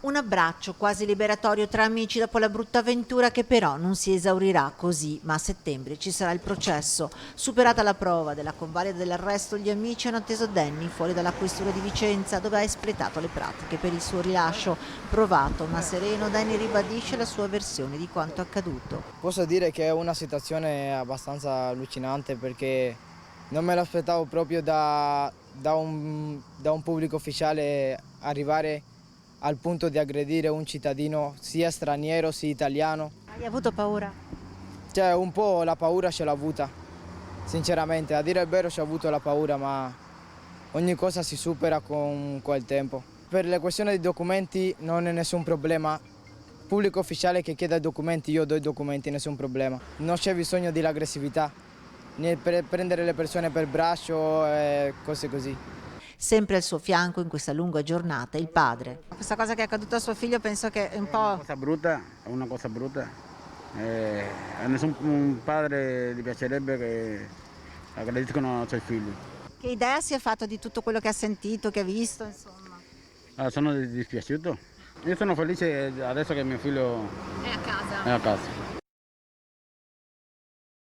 Un abbraccio quasi liberatorio tra amici dopo la brutta avventura che però non si esaurirà così, ma a settembre ci sarà il processo. Superata la prova della convalida dell'arresto, gli amici hanno atteso Danny fuori dalla questura di Vicenza dove ha espletato le pratiche per il suo rilascio. Provato ma sereno, Danny ribadisce la sua versione di quanto accaduto. Posso dire che è una situazione abbastanza allucinante perché non me l'aspettavo proprio da un pubblico ufficiale arrivare al punto di aggredire un cittadino sia straniero sia italiano. Hai avuto paura? Cioè un po' la paura ce l'ho avuta, sinceramente, a dire il vero ci ho avuto la paura, ma ogni cosa si supera con il tempo. Per le questioni dei documenti non è nessun problema. Pubblico ufficiale che chieda i documenti, io do i documenti, nessun problema. Non c'è bisogno dell'aggressività, né per prendere le persone per braccio e cose così. Sempre al suo fianco in questa lunga giornata il padre. Questa cosa che è accaduta a suo figlio penso che è un po'. È una cosa brutta. A nessun padre gli piacerebbe che aggrediscono i suoi figli. Che idea si è fatto di tutto quello che ha sentito, che ha visto, insomma? Sono dispiaciuto. Io sono felice adesso che mio figlio È a casa. è a casa.